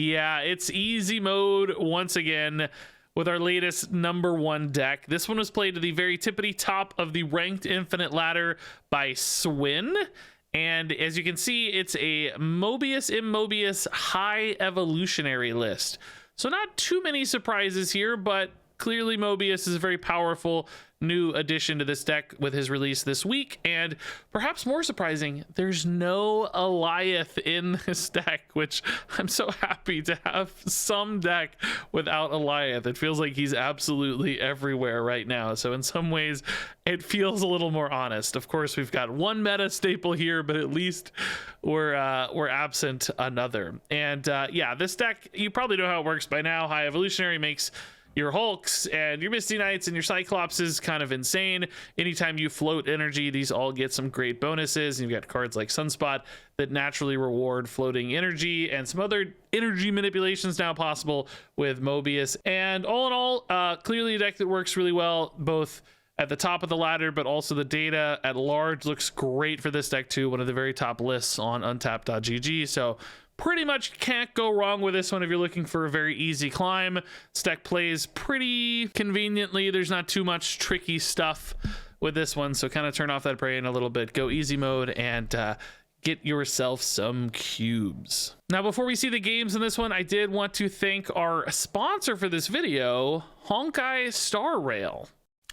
Yeah, it's easy mode once again with our latest #1 deck. This one was played to the very tippity top of the ranked infinite ladder by Swin. And as you can see, it's a Mobius M High Evolutionary list. So not too many surprises here, but clearly Mobius is a very powerful new addition to this deck with his release this week. And perhaps more surprising, there's no Eliath in this deck, which I'm so happy to have some deck without Eliath. It feels like he's absolutely everywhere right now. So in some ways, it feels a little more honest. Of course, we've got one meta staple here, but at least we're absent another. And yeah, this deck, you probably know how it works by now. High Evolutionary makes your Hulks and your Misty Knights and your Cyclopses kind of insane. Anytime you float energy, these all get some great bonuses. And you've got cards like Sunspot that naturally reward floating energy, and some other energy manipulations now possible with Mobius. And all in all, clearly a deck that works really well, both at the top of the ladder, but also the data at large looks great for this deck too. One of the very top lists on untapped.gg. So pretty much can't go wrong with this one if you're looking for a very easy climb. This deck plays pretty conveniently. There's not too much tricky stuff with this one, so kind of turn off that brain a little bit. Go easy mode and get yourself some cubes. Now, before we see the games in this one, I did want to thank our sponsor for this video, Honkai Star Rail.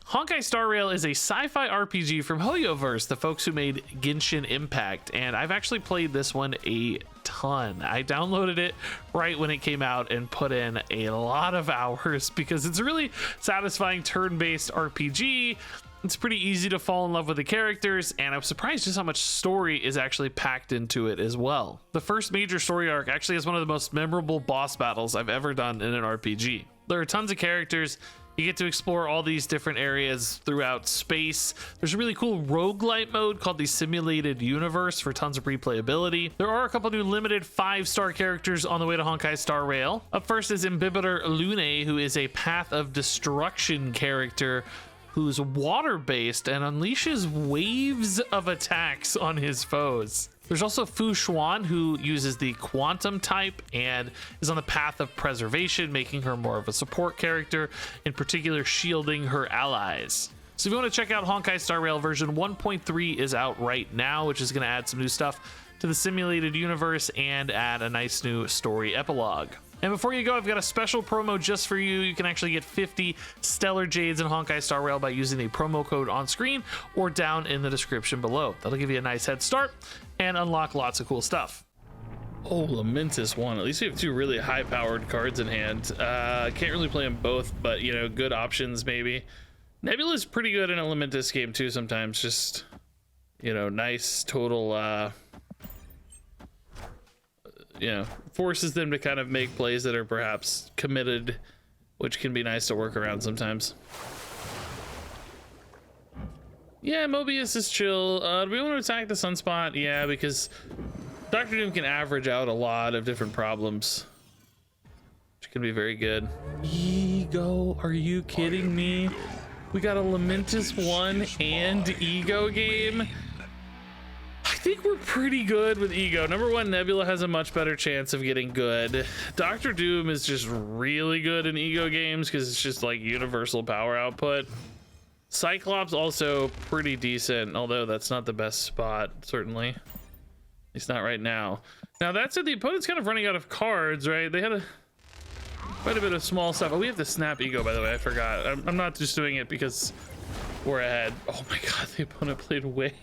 Honkai Star Rail is a sci-fi RPG from Hoyoverse, the folks who made Genshin Impact, and I've actually played this one a ton. I downloaded it right when it came out and put in a lot of hours because it's a really satisfying turn-based RPG. It's pretty easy to fall in love with the characters, and I'm surprised just how much story is actually packed into it as well. The first major story arc actually has one of the most memorable boss battles I've ever done in an RPG. There are tons of characters. You get to explore all these different areas throughout space. There's a really cool roguelite mode called the Simulated Universe for tons of replayability. There are a couple new limited 5-star characters on the way to Honkai Star Rail. Up first is Imbibitor Lune, who is a Path of Destruction character who's water-based and unleashes waves of attacks on his foes. There's also Fu Xuan, who uses the Quantum type and is on the path of preservation, making her more of a support character, in particular shielding her allies. So if you want to check out Honkai Star Rail version 1.3 is out right now, which is going to add some new stuff to the simulated universe and add a nice new story epilogue. And before you go, I've got a special promo just for you. You can actually get 50 Stellar Jades in Honkai Star Rail by using the promo code on screen or down in the description below. That'll give you a nice head start and unlock lots of cool stuff. Oh, Lamentus one. At least we have two really high-powered cards in hand. Can't really play them both, but, you know, good options maybe. Nebula's pretty good in a Lamentus game too sometimes. Just, you know, nice total... you know, forces them to kind of make plays that are perhaps committed, which can be nice to work around sometimes. Yeah, Mobius is chill. Do we want to attack the Sunspot? Yeah, because Dr. Doom can average out a lot of different problems, which can be very good. Ego, are you kidding me? We got a Lamentus 1 and Ego game. I think we're pretty good with Ego. #1, Nebula has a much better chance of getting good. Dr. Doom is just really good in Ego games because it's just like universal power output. Cyclops also pretty decent, although that's not the best spot, certainly. At least not right now. Now that said, the opponent's kind of running out of cards, right? They had quite a bit of small stuff. Oh, we have to snap Ego, by the way. I forgot. I'm not just doing it because we're ahead. Oh my god, the opponent played way...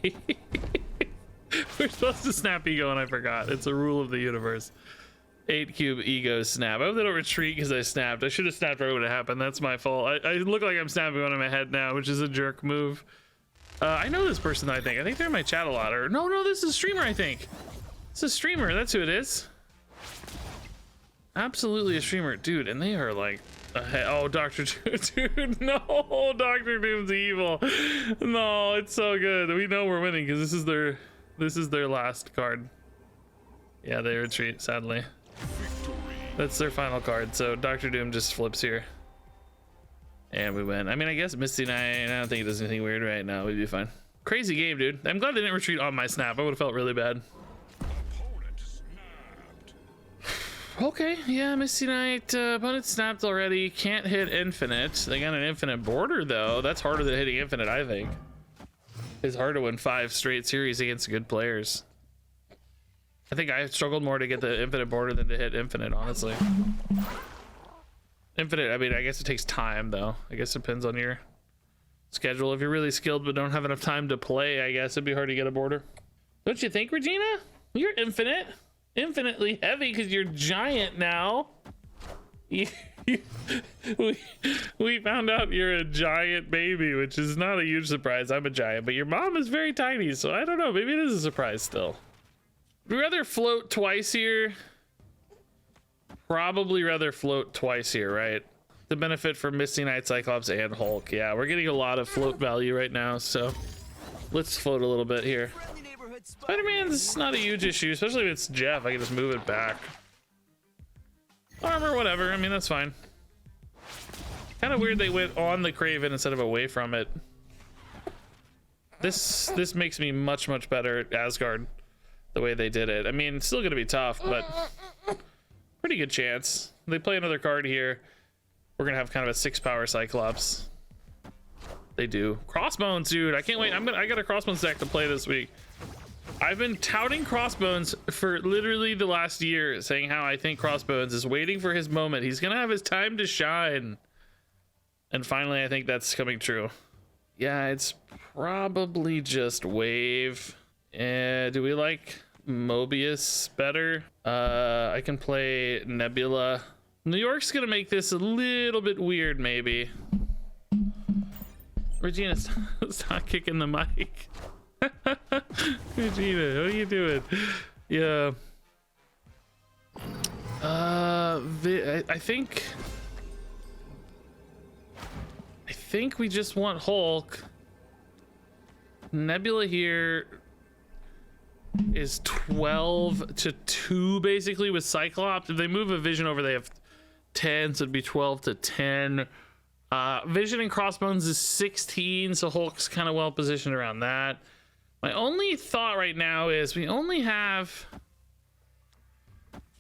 We're supposed to snap Ego and I forgot. It's a rule of the universe. 8-cube Ego snap. I hope they don't retreat because I snapped. I should have snapped right when it happened. That's my fault. I look like I'm snapping one in my head now, which is a jerk move. I know this person, I think. I think they're in my chat a lot. Or no, this is a streamer, I think. It's a streamer. That's who it is. Absolutely a streamer. Dude, and they are like... oh, Dr. Doom. Dude, no. Dr. Doom's evil. No, it's so good. We know we're winning because this is their last card. Yeah, they retreat, sadly. That's their final card, so Dr. Doom just flips here. And we win. I mean, I guess Misty Knight, I don't think it does anything weird right now. We'd be fine. Crazy game, dude. I'm glad they didn't retreat on my snap. I would have felt really bad. Okay, yeah, Misty Knight, opponent snapped already. Can't hit infinite. They got an infinite border though. That's harder than hitting infinite, I think. It's hard to win 5 straight series against good players. I think I struggled more to get the infinite border than to hit infinite, honestly. Infinite, I mean, I guess it takes time though. I guess it depends on your schedule. If you're really skilled but don't have enough time to play, I guess it'd be hard to get a border. Don't you think, Regina? You're infinitely heavy because you're giant now. We found out you're a giant baby, which is not a huge surprise. I'm a giant, but your mom is very tiny, so I don't know. Maybe it is a surprise still. Would you rather float twice here? Probably rather float twice here, right? The benefit for Misty Knight, Cyclops, and Hulk. Yeah, we're getting a lot of float value right now, so let's float a little bit here. Spider-Man's not a huge issue, especially if it's Jeff. I can just move it back. Armor, whatever. I mean, that's fine. Kind of weird they went on the Kraven instead of away from it. This makes me much better at Asgard the way they did it. I mean, it's still gonna be tough, but pretty good chance. They play another card here. We're gonna have kind of a 6-power Cyclops. They do. Crossbones, dude. I can't wait. I got a Crossbones deck to play this week. I've been touting Crossbones for literally the last year, saying how I think Crossbones is waiting for his moment. He's gonna have his time to shine. And finally, I think that's coming true. Yeah, it's probably just Wave. Do we like Mobius better? I can play Nebula. New York's gonna make this a little bit weird, maybe. Regina, stop kicking the mic. Regina, what are you doing? Yeah. I think we just want Hulk. Nebula here is 12 to 2 basically with Cyclops. If they move a Vision over, they have 10, so it'd be 12 to 10. Vision and Crossbones is 16, so Hulk's kind of well positioned around that. My only thought right now is we only have,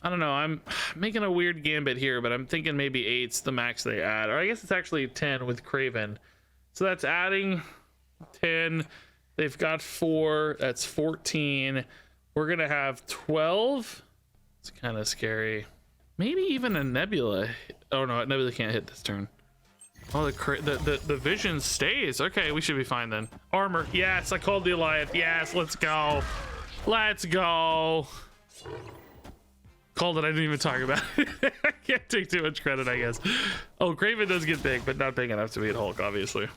I don't know, I'm making a weird gambit here, but I'm thinking maybe 8's the max they add, or I guess it's actually 10 with Kraven. So that's adding 10. They've got 4, that's 14. We're gonna have 12. It's kind of scary. Maybe even a Nebula. Oh no, Nebula can't hit this turn. Oh, the Vision stays. Okay, we should be fine then. Armor, yes, I called the Alliance. Yes, let's go. Let's go. Called it, I didn't even talk about it. I can't take too much credit, I guess. Oh, Kraven does get big, but not big enough to beat Hulk, obviously.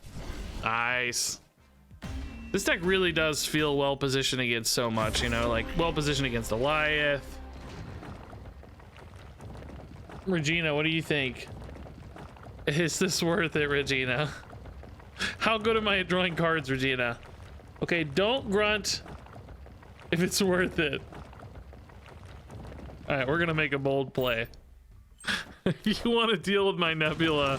Nice. This deck really does feel well positioned against so much, you know, like well positioned against Goliath. Regina, what do you think? Is this worth it, Regina? How good am I at drawing cards, Regina? Okay, don't grunt if it's worth it. All right, we're gonna make a bold play. You want to deal with my Nebula?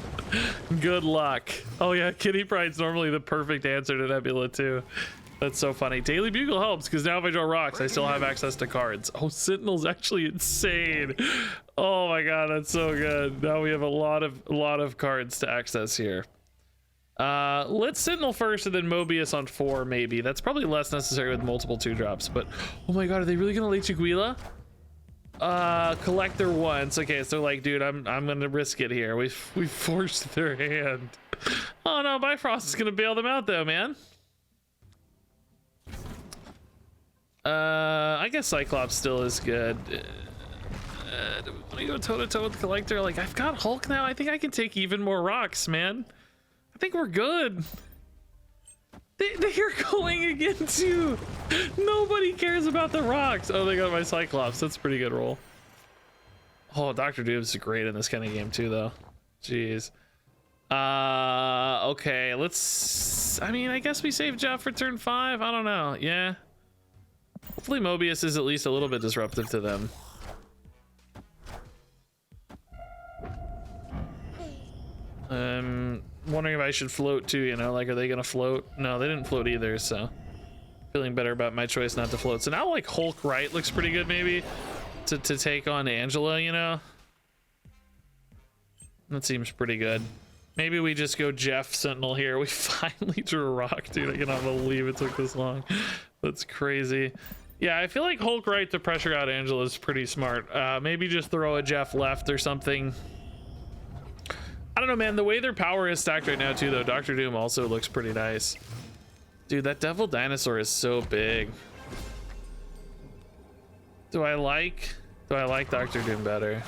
Good luck. Oh yeah, Kitty Pride's normally the perfect answer to Nebula too. That's so funny. Daily Bugle helps because now if I draw rocks, I still have access to cards. Oh, Sentinel's actually insane. Oh my god, that's so good. Now we have a lot of cards to access here. Let's Sentinel first and then Mobius on 4 maybe. That's probably less necessary with multiple 2-drops, but oh my god, are they really gonna late Chiguila? Collector once. Okay, so like, dude, I'm gonna risk it here. We forced their hand. Oh no, Bifrost is gonna bail them out though, man. I guess Cyclops still is good. Do we want to go toe-to-toe with Collector? Like, I've got Hulk now. I think I can take even more rocks, man. I think we're good. They're going against you. Nobody cares about the rocks. Oh, they got my Cyclops. That's a pretty good roll. Oh, Dr. Doom's great in this kind of game too, though. Jeez. Okay, let's... I mean, I guess we save Jeff for turn 5. I don't know. Yeah. Hopefully Mobius is at least a little bit disruptive to them. Wondering if I should float too, you know, like, are they gonna float? No, they didn't float either, so feeling better about my choice not to float. So now like Hulk right looks pretty good maybe. to take on Angela, you know? That seems pretty good. Maybe we just go Jeff Sentinel here. We finally drew a rock, dude. I cannot believe it took this long. That's crazy. Yeah, I feel like Hulk right to pressure out Angela is pretty smart. Maybe just throw a Jeff left or something. I don't know, man. The way their power is stacked right now, too, though. Dr. Doom also looks pretty nice. Dude, that Devil Dinosaur is so big. Do I like Dr. Doom better?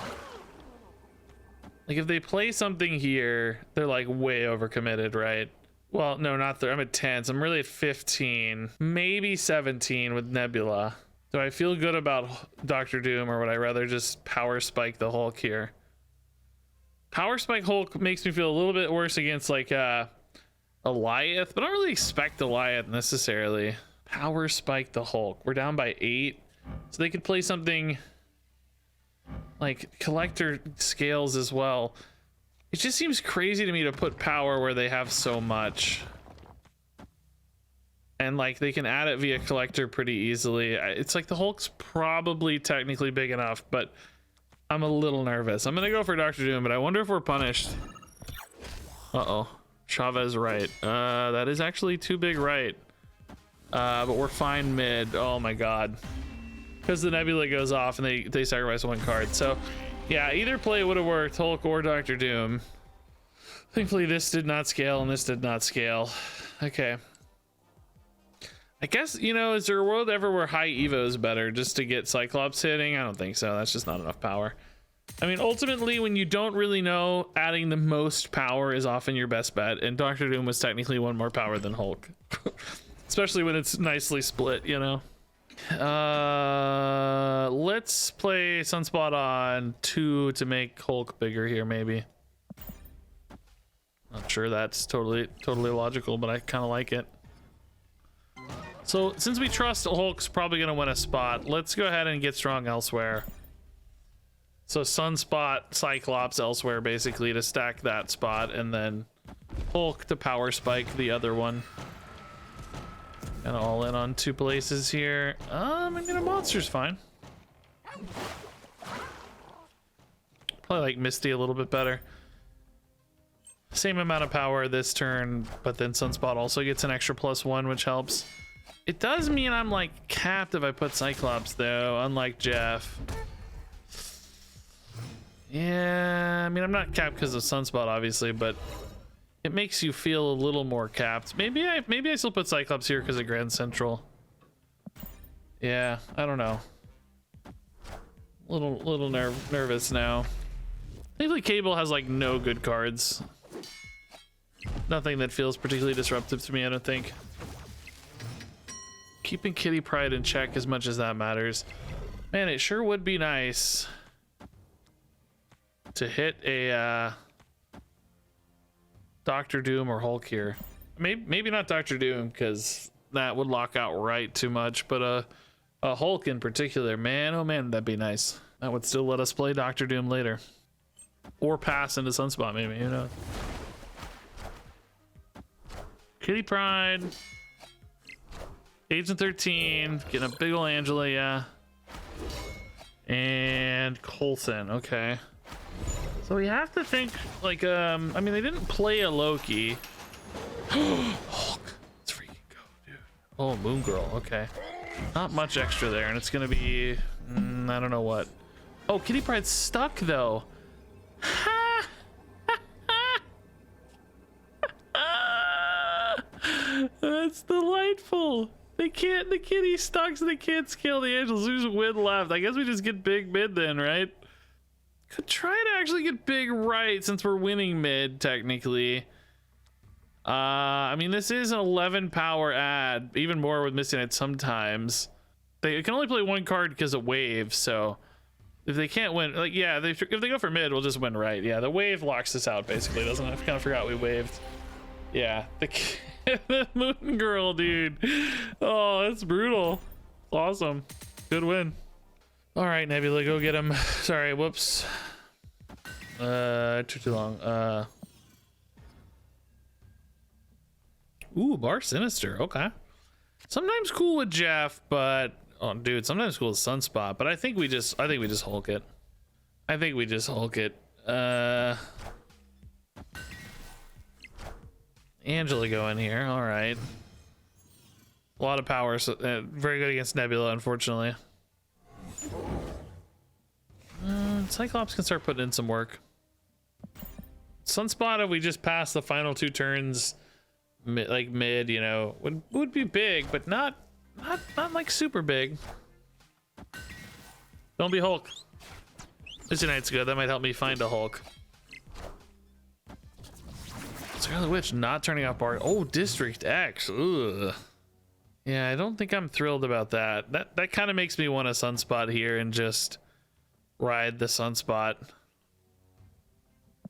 Like, if they play something here, they're like way overcommitted, right? Well, no, not 30. I'm at 10, so I'm really at 15, maybe 17 with Nebula. Do I feel good about Dr. Doom, or would I rather just power spike the Hulk here? Power spike Hulk makes me feel a little bit worse against like Goliath, but I don't really expect Goliath necessarily. Power spike the Hulk. We're down by 8, so they could play something like collector scales as well. It just seems crazy to me to put power where they have so much, and like they can add it via collector pretty easily. It's like the Hulk's probably technically big enough, but I'm a little nervous. I'm gonna go for Dr. Doom, but I wonder if we're punished. Uh-oh. Chavez right. That is actually too big right. But we're fine mid. Oh my god. Because the Nebula goes off and they sacrifice 1 card. So yeah, either play would have worked, Hulk or Dr. Doom. Thankfully this did not scale and this did not scale. Okay. I guess, you know, is there a world ever where high Evo is better just to get Cyclops hitting? I don't think so. That's just not enough power. I mean, ultimately, when you don't really know, adding the most power is often your best bet. And Dr. Doom was technically 1 more power than Hulk. Especially when it's nicely split, you know? Let's play Sunspot on 2 to make Hulk bigger here, maybe. Not sure that's totally logical, but I kind of like it. So since we trust Hulk's probably going to win a spot, let's go ahead and get strong elsewhere. So Sunspot, Cyclops elsewhere, basically, to stack that spot, and then Hulk to power spike the other one. And all in on 2 places here. I mean, a monster's fine. Probably like Misty a little bit better. Same amount of power this turn, but then Sunspot also gets an extra +1, which helps. It does mean I'm like capped if I put Cyclops though, unlike Jeff. Yeah, I mean, I'm not capped because of Sunspot, obviously, but it makes you feel a little more capped. Maybe I still put Cyclops here because of Grand Central. Yeah, I don't know. Little nervous now. Thankfully, Cable has like no good cards. Nothing that feels particularly disruptive to me, I don't think. Keeping Kitty Pryde in check as much as that matters. Man, it sure would be nice to hit a Dr. Doom or Hulk here. Maybe not Dr. Doom, because that would lock out right too much, but a Hulk in particular, man, oh man, that'd be nice. That would still let us play Dr. Doom later. Or pass into Sunspot, maybe, you know. Kitty Pryde. Agent 13, getting a big ol' Angela, yeah. And Coulson, okay. So we have to think, like, I mean, they didn't play a Loki. Hulk, let's freaking go, dude. Oh, Moon Girl, okay. Not much extra there, and it's gonna be, I don't know what. Oh, Kitty Pryde's stuck, though. That's delightful. The kitty stuck, so they can't scale the angels. Who's win left? I guess we just get big mid then, right? Could try to actually get big right since we're winning mid, technically. I mean, this is an 11 power ad, even more with Misty Knight sometimes. They can only play 1 card because of wave, so if they can't win, like, yeah, if they go for mid, we'll just win right. Yeah, the wave locks us out, basically, doesn't it? I kind of forgot we waved. Yeah, the Moon Girl, dude. Oh, that's brutal. Awesome. Good win. All right, Nebula, go get him. Sorry, whoops. Took too long. Ooh, Bar Sinister. Okay. Sometimes cool with Jeff, but Oh, dude, sometimes cool is Sunspot, but I think we just Hulk it. I think we just Hulk it. Angela go in here. All right. A lot of power. So, very good against Nebula, unfortunately. Cyclops can start putting in some work. Sunspot, if we just pass the final 2 turns, mid, you know, would be big, but not like super big. Don't be Hulk. This Unite's good. That might help me find a Hulk. Scarlet Witch not turning off bar. Oh, District X. Ugh. Yeah, I don't think I'm thrilled about that. That kind of makes me want a Sunspot here and just ride the Sunspot.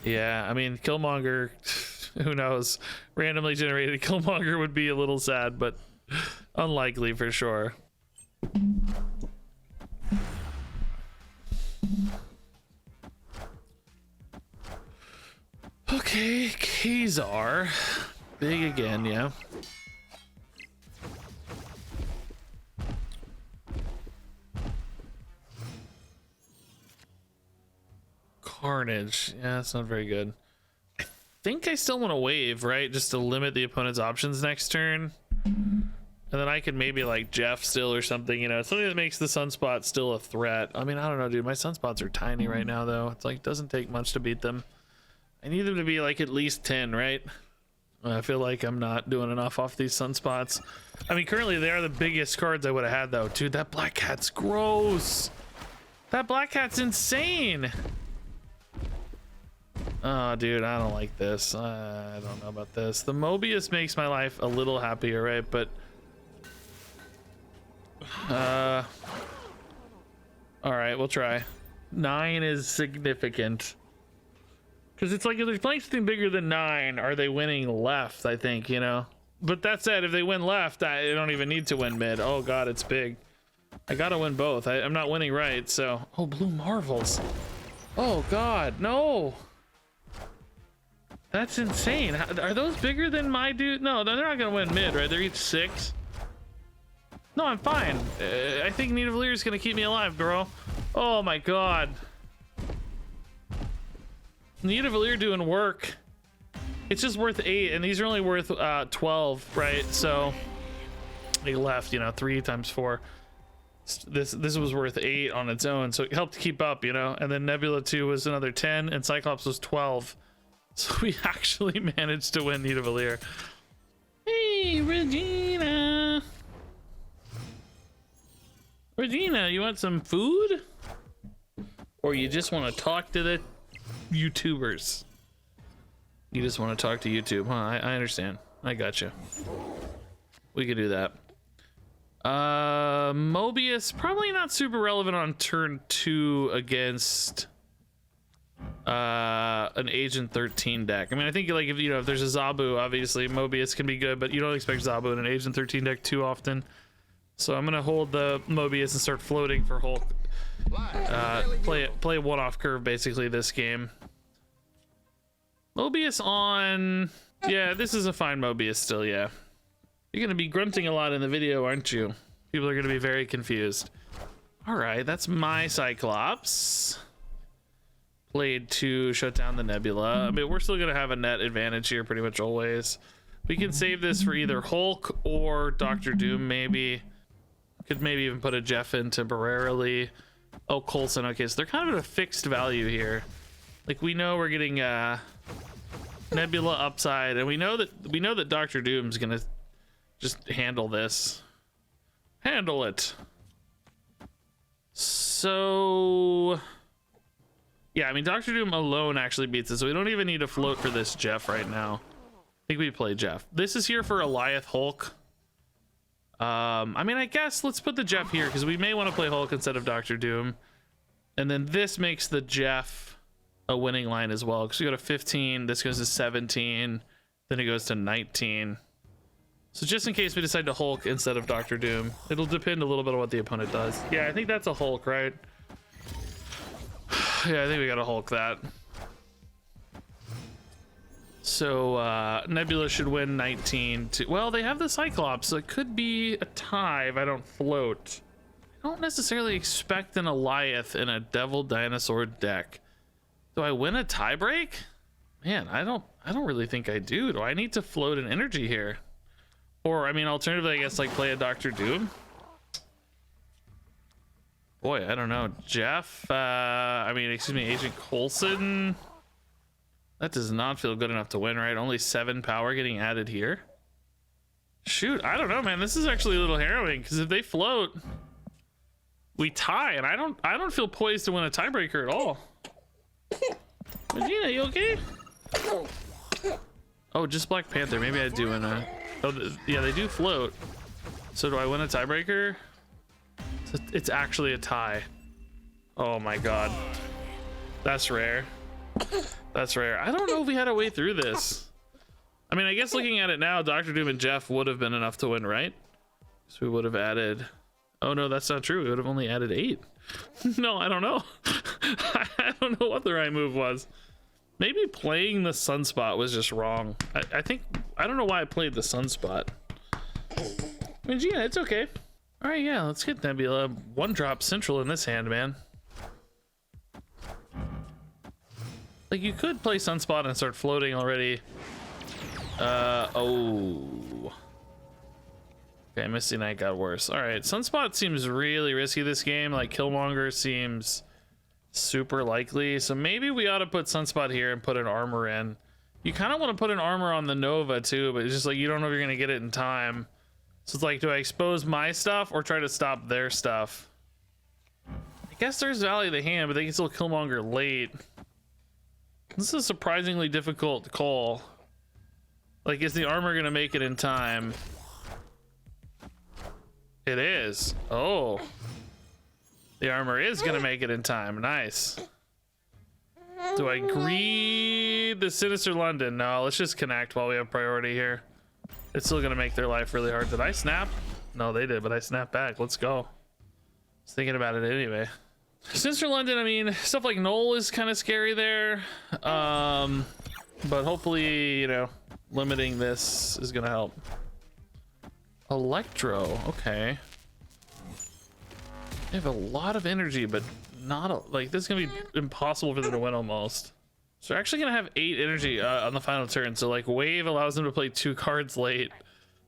Yeah, I mean, Killmonger, who knows? Randomly generated Killmonger would be a little sad, but unlikely for sure. Okay, Kazar. Big again, yeah. Carnage. Yeah, that's not very good. I think I still want to wave, right? Just to limit the opponent's options next turn. And then I could maybe like Jeff still or something, you know, something that makes the Sunspot still a threat. I mean, I don't know, dude. My Sunspots are tiny right now, though. It's like, doesn't take much to beat them. I need them to be like at least 10, right? I feel like I'm not doing enough off these Sunspots. I mean, currently they are the biggest cards I would have had, though. Dude, that Black Cat's gross. That Black Cat's insane. Oh, dude, I don't like this. I don't know about this. The Mobius makes my life a little happier, right? But all right, we'll try. 9 is significant because it's like if they're playing something bigger than 9, are they winning left? I think, you know. But that said, if they win left, I don't even need to win mid. Oh god, it's big. I gotta win both. I'm not winning right, so. Oh, Blue Marvels. Oh god, no. That's insane. Are those bigger than my dude? No, they're not gonna win mid, right? They're each 6. No, I'm fine. I think Nidavellir is gonna keep me alive, bro. Oh my god. Nidavellir doing work. It's just worth 8, and these are only worth 12, right? So they left, you know, 3 times 4. This was worth 8 on its own, so it helped keep up, you know. And then Nebula 2 was another 10, and Cyclops was 12. So we actually managed to win Nidavellir. Hey, Regina. Regina, you want some food? Or you just want to talk to the YouTubers? You just want to talk to YouTube, huh? I understand. I got you. We could do that. Mobius, probably not super relevant on turn 2 against an Agent 13 deck. I mean, I think like if you know if there's a Zabu, obviously Mobius can be good, but you don't expect Zabu in an Agent 13 deck too often. So I'm gonna hold the Mobius and start floating for Hulk. Play a one-off curve basically this game. Mobius on. Yeah, this is a fine Mobius still. Yeah, you're gonna be grunting a lot in the video, aren't you? People are gonna be very confused. All right, that's my Cyclops. Played to shut down the Nebula. I mean, we're still gonna have a net advantage here pretty much always. We can save this for either Hulk or Doctor Doom, maybe. Could maybe even put a Jeff in temporarily. Oh, Coulson. Okay, so they're kind of at a fixed value here. Like we know we're getting Nebula upside, and we know that Doctor Doom's gonna just handle this. Handle it. So yeah, I mean, Doctor Doom alone actually beats it, so we don't even need to float for this Jeff right now. I think we play Jeff. This is here for Eliath Hulk. I mean, I guess let's put the Jeff here because we may want to play Hulk instead of Doctor Doom. And then this makes the Jeff a winning line as well because we go to 15, this goes to 17, then it goes to 19. So just in case we decide to Hulk instead of Doctor Doom, it'll depend a little bit on what the opponent does. Yeah, I think that's a Hulk, right? Yeah, I think we gotta Hulk that. So Nebula should win 19 to, well, they have the Cyclops, so it could be a tie if I don't float. I don't necessarily expect an Goliath in a Devil Dinosaur deck. Do I win a tiebreak? Man, I don't really think I do. Do I need to float an energy here? Or, I mean, alternatively, I guess, like, play a Dr. Doom? Boy, I don't know. Jeff, excuse me, Agent Coulson. That does not feel good enough to win, right? Only 7 power getting added here. Shoot, I don't know, man. This is actually a little harrowing, because if they float, we tie, and I don't feel poised to win a tiebreaker at all. Regina, you okay? Oh, just Black Panther. Maybe I do win a... Oh, yeah, they do float. So do I win a tiebreaker? It's actually a tie. Oh my god. That's rare. That's rare. I don't know if we had a way through this. I mean, I guess looking at it now, Dr. Doom and Jeff would have been enough to win, right? So we would have added... Oh no, that's not true. We would have only added 8. No, I don't know. I don't know what the right move was. Maybe playing the Sunspot was just wrong. I don't know why I played the Sunspot. Regina, it's okay. All right, yeah, let's get Nebula. 1-drop Central in this hand, man. Like, you could play Sunspot and start floating already. Oh. Okay, Misty Knight got worse. All right, Sunspot seems really risky this game. Like, Killmonger seems super likely. So maybe we ought to put Sunspot here and put an armor in. You kind of want to put an armor on the Nova, too, but it's just like you don't know if you're going to get it in time. So it's like, do I expose my stuff or try to stop their stuff? I guess there's Valley of the Hand, but they can still Killmonger late. This is a surprisingly difficult call. Like, is the armor going to make it in time? It is. Oh. The armor is going to make it in time. Nice. Do I greed the Sinister London? No, let's just connect while we have priority here. It's still going to make their life really hard. Did I snap? No, they did, but I snapped back. Let's go. I was thinking about it anyway. Sinister London, I mean, stuff like Null is kind of scary there. But hopefully, you know, limiting this is going to help. Electro, okay. They have a lot of energy, but not a, like, this is gonna be impossible for them to win almost. So they're actually gonna have 8 energy on the final turn. So like wave allows them to play 2 cards late.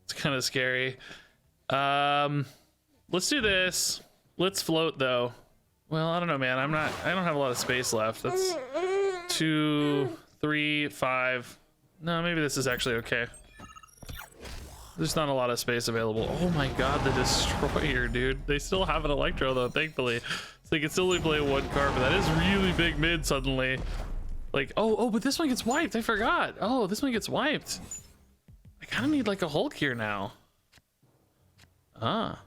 It's kind of scary. Let's do this. Let's float though. Well, I don't know, man. I don't have a lot of space left. That's 2, 3, 5. No, maybe this is actually okay. There's not a lot of space available. Oh my god, the Destroyer, dude. They still have an Electro though, thankfully. So they can still only play 1 card, but that is really big mid suddenly. Like, oh, but this one gets wiped. I forgot. Oh, this one gets wiped. I kind of need like a Hulk here now. Ah,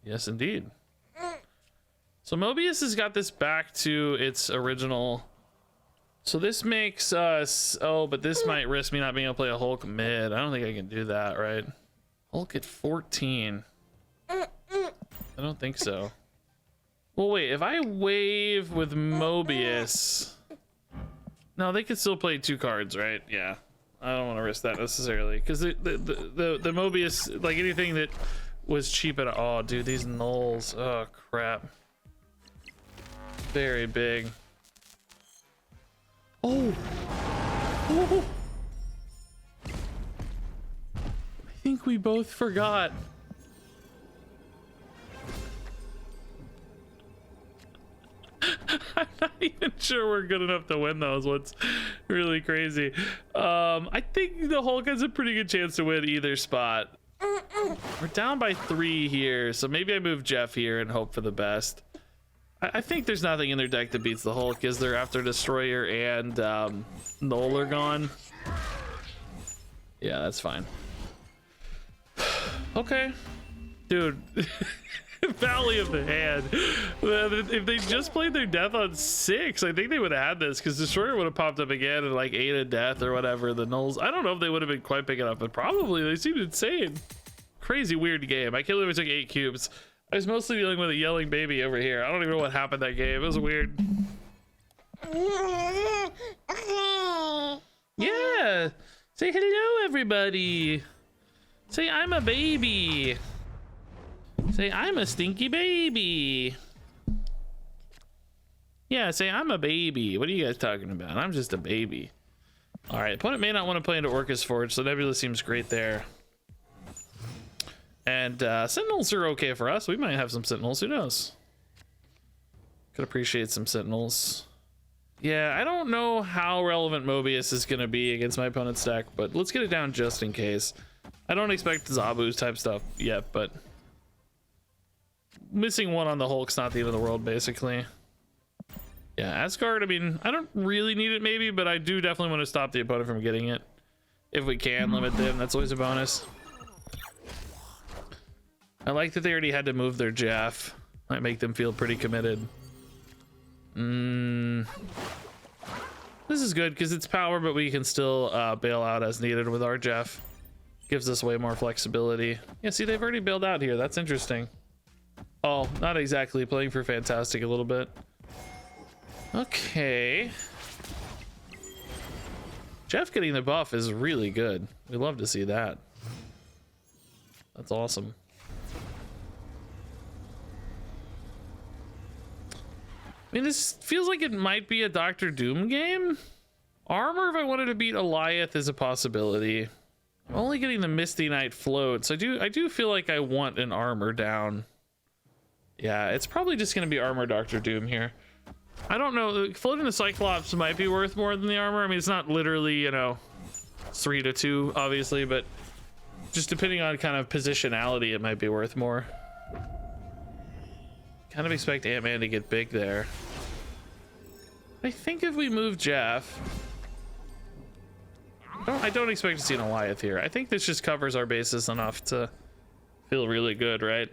yes indeed. So Mobius has got this back to its original. So this makes us, oh, but this might risk me not being able to play a Hulk mid. I don't think I can do that, right? Hulk at 14. I don't think so. Well, wait, if I wave with Mobius, no, they could still play 2 cards, right? Yeah, I don't want to risk that necessarily because the Mobius, like anything that was cheap at, oh, dude, these nulls, oh crap, very big. Oh. Oh. I think we both forgot. I'm not even sure we're good enough to win those. What's really crazy. I think the Hulk has a pretty good chance to win either spot. We're down by 3 here, so maybe I move Jeff here and hope for the best. I think there's nothing in their deck that beats the Hulk, is there, after Destroyer and Null are gone? Yeah, that's fine. Okay. Dude. Valley of the Hand. If they just played their death on 6, I think they would have had this, because Destroyer would have popped up again and like 8 of death or whatever. The Nulls, I don't know if they would have been quite big enough, but probably. They seemed insane. Crazy weird game. I can't believe it took 8 cubes. I was mostly dealing with a yelling baby over here. I don't even know what happened that game. It was weird. Yeah. Say hello, everybody. Say I'm a baby. Say, I'm a stinky baby. Yeah, say, I'm a baby. What are you guys talking about? I'm just a baby. All right, opponent may not want to play into Orcus Forge, so Nebula seems great there. And Sentinels are okay for us. We might have some Sentinels, who knows? Could appreciate some Sentinels. Yeah, I don't know how relevant Mobius is going to be against my opponent's deck, but let's get it down just in case. I don't expect Zabu's type stuff yet, but missing one on the Hulk's not the end of the world, basically. Yeah, Asgard, I mean, I don't really need it maybe, but I do definitely want to stop the opponent from getting it. If we can limit them, that's always a bonus. I like that they already had to move their Jeff. Might make them feel pretty committed. This is good because it's power, but we can still bail out as needed with our Jeff. Gives us way more flexibility. Yeah, see, they've already bailed out here. That's interesting. Oh, not exactly. Playing for Fantastic a little bit. Okay. Jeff getting the buff is really good. We love to see that. That's awesome. I mean, this feels like it might be a Doctor Doom game. Armor, if I wanted to beat Eliath, is a possibility. I'm only getting the Misty Knight float, so I do feel like I want an armor down. Yeah, it's probably just going to be armor Doctor Doom here. I don't know. Floating the Cyclops might be worth more than the armor. I mean, it's not literally, you know, 3-2, obviously, but just depending on kind of positionality, it might be worth more. Kind of expect Ant-Man to get big there. I think if we move Jeff, I don't expect to see an Eliath here. I think this just covers our bases enough to feel really good, right?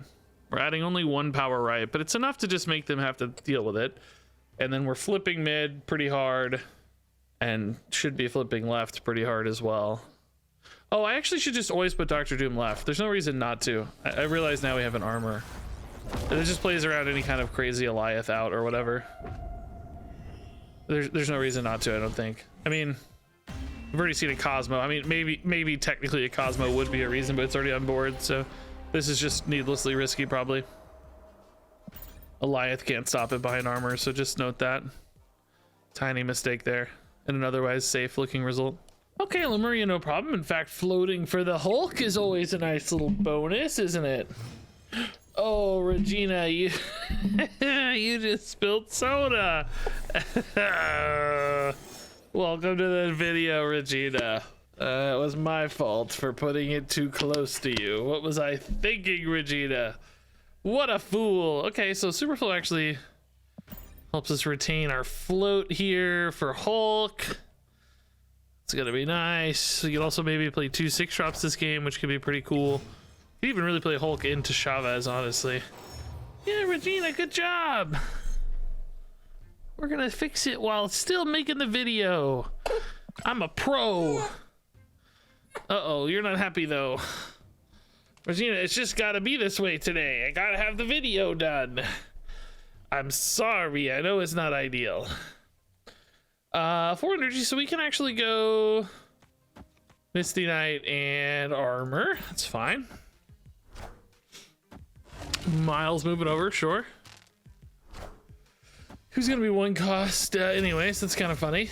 We're adding only one power right, but it's enough to just make them have to deal with it. And then we're flipping mid pretty hard and should be flipping left pretty hard as well. Oh, I actually should just always put Doctor Doom left. There's no reason not to. I realize now we have an armor. It just plays around any kind of crazy Eliath out or whatever. There's no reason not to, I don't think. I mean, we've already seen a Cosmo. I mean, maybe technically a Cosmo would be a reason, but it's already on board, so this is just needlessly risky, probably. Eliath can't stop it behind armor, so just note that. Tiny mistake there, and an otherwise safe looking result. Okay, Lemuria, no problem. In fact, floating for the Hulk is always a nice little bonus, isn't it? Oh, Regina, you you just spilled soda. Welcome to the video, Regina. It was my fault for putting it too close to you. What was I thinking, Regina? What a fool. Okay, so Superflow actually helps us retain our float here for Hulk. It's gonna be nice. You can also maybe play 2 6-drops this game, which could be pretty cool. You can even really play Hulk into Chavez, honestly. Yeah, Regina, good job. We're gonna fix it while still making the video. I'm a pro. Uh-oh, you're not happy though. Regina, it's just gotta be this way today. I gotta have the video done. I'm sorry, I know it's not ideal. 4 energy, so we can actually go Misty Knight and armor. That's fine. Miles moving over, sure. Who's gonna be 1 cost? Anyways, that's kind of funny.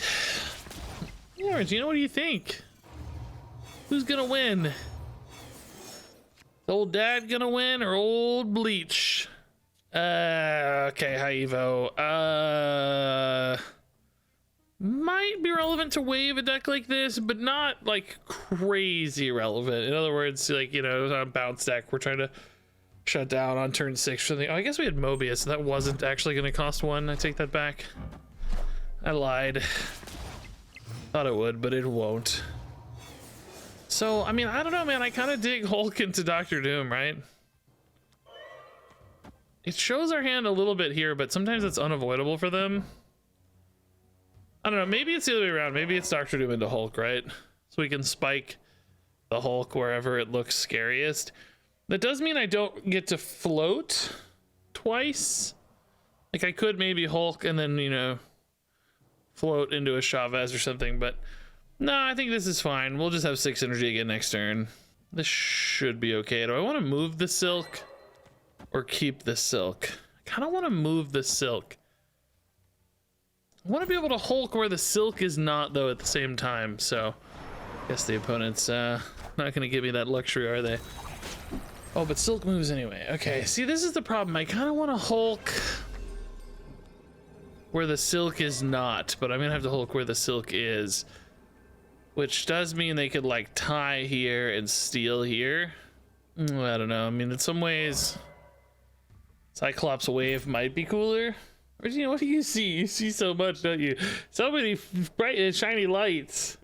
Yeah, Regina, what do you think? Who's gonna win? Old Dad gonna win or old Bleach? Okay, High Evo. Might be relevant to wave a deck like this, but not like crazy relevant. In other words, like, you know, on a bounce deck, we're trying to shut down on turn 6 or something. Oh, I guess we had Mobius, so that wasn't actually going to cost 1. I take that back. I lied. Thought it would, but it won't. So, I mean, I don't know, man. I kind of dig Hulk into Doctor Doom, right? It shows our hand a little bit here, but sometimes it's unavoidable for them. I don't know. Maybe it's the other way around. Maybe it's Doctor Doom into Hulk, right? So we can spike the Hulk wherever it looks scariest. That does mean I don't get to float twice. Like, I could maybe Hulk and then, you know, float into a Chavez or something, but no, I think this is fine. We'll just have 6 energy again next turn. This should be okay. Do I want to move the Silk? or keep the silk? I kind of want to move the silk. I want to be able to Hulk where the silk is not, though, at the same time. So I guess the opponent's not going to give me that luxury, are they? Oh, but silk moves anyway. Okay, see, this is the problem. I kind of want to Hulk where the silk is not, but I'm going to have to Hulk where the silk is, which does mean they could, like, tie here and steal here. I don't know. I mean, in some ways, Cyclops Wave might be cooler. Or, you know, what do you see? You see so much, don't you? So many bright and shiny lights.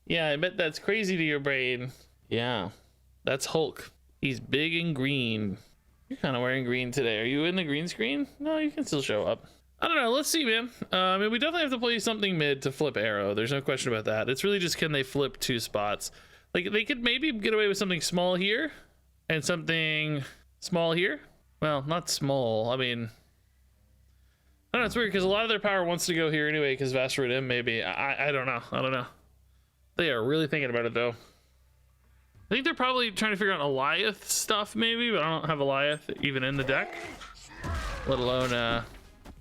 Yeah, I bet that's crazy to your brain. Yeah, that's Hulk. He's big and green. You're kind of wearing green today. Are you in the green screen? No, you can still show up. I don't know. Let's see, man. I mean, we definitely have to play something mid to flip Arrow. There's no question about that. It's really just, can they flip 2 spots? Like, they could maybe get away with something small here and something small here. Well, not small. I mean, I don't know. It's weird because a lot of their power wants to go here anyway because of Asteroid M, maybe. I don't know. I don't know. They are really thinking about it, though. I think they're probably trying to figure out Alioth stuff, maybe, but I don't have Alioth even in the deck. Let alone,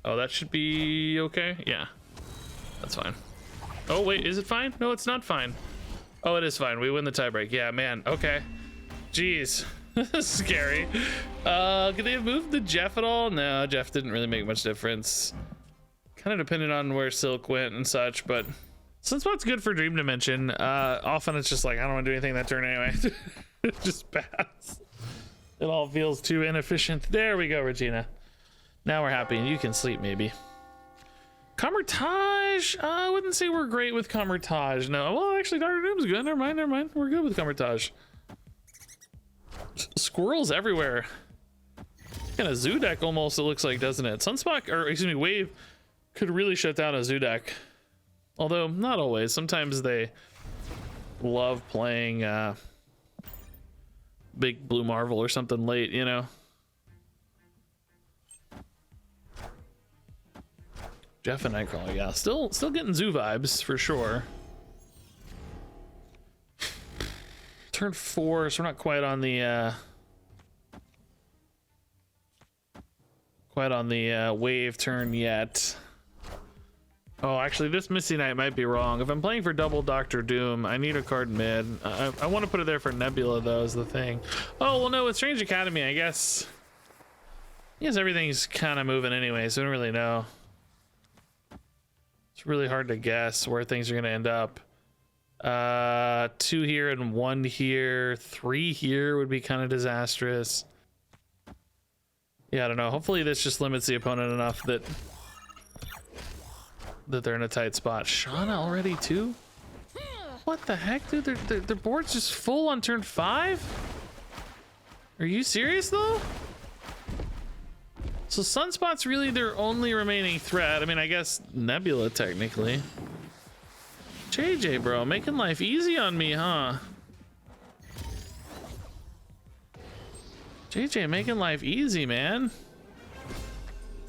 oh, that should be okay. Yeah, that's fine. Oh, wait, is it fine? No, it's not fine. Oh, it is fine. We win the tiebreak. Yeah, man. Okay. Jeez. This is scary. Could they have moved the Jeff at all? No, Jeff didn't really make much difference. Kind of depended on where Silk went and such, but Sunspot's good for Dream Dimension. Often it's just like, I don't want to do anything that turn anyway. Just pass. It all feels too inefficient. There we go, Regina. Now we're happy and you can sleep, maybe. Comertage, I wouldn't say we're great with Comertage. No, well, actually, Dr. Doom's good. Never mind, never mind. We're good with Comertage. Squirrels everywhere. Kind of zoo deck almost, it looks like, doesn't it? Sunspot, or excuse me, Wave could really shut down a zoo deck. Although, not always. Sometimes they love playing big Blue Marvel or something late, you know? Jeff and Nightcrawler, yeah. Still getting zoo vibes, for sure. Turn 4, so we're not quite on the... wave turn yet. Oh, actually, this Misty Knight might be wrong. If I'm playing for double Doctor Doom, I need a card mid. I want to put it there for Nebula, though, is the thing. Oh, well, no, with Strange Academy, I guess everything's kind of moving anyway, so I don't really know. It's really hard to guess where things are going to end up. 2 here and 1 here. 3 here would be kind of disastrous. Yeah, I don't know. Hopefully this just limits the opponent enough that they're in a tight spot. Shauna already too? What the heck, dude? Their board's just full on turn 5? Are you serious though? So Sunspot's really their only remaining threat. I mean, I guess Nebula technically. JJ, bro, making life easy on me, huh? JJ making life easy, man.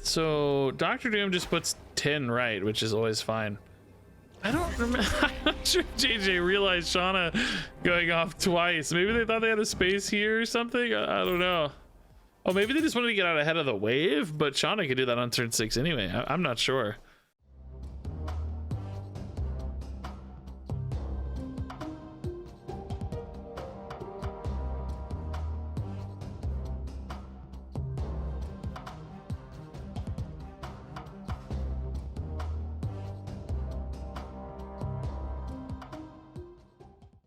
So Dr. Doom just puts 10 right, which is always fine. I don't remember. I'm not sure JJ realized Shauna going off twice. Maybe they thought they had a space here or something. I don't know. Oh, maybe they just wanted to get out ahead of the wave, but Shauna could do that on turn 6 anyway. I'm not sure.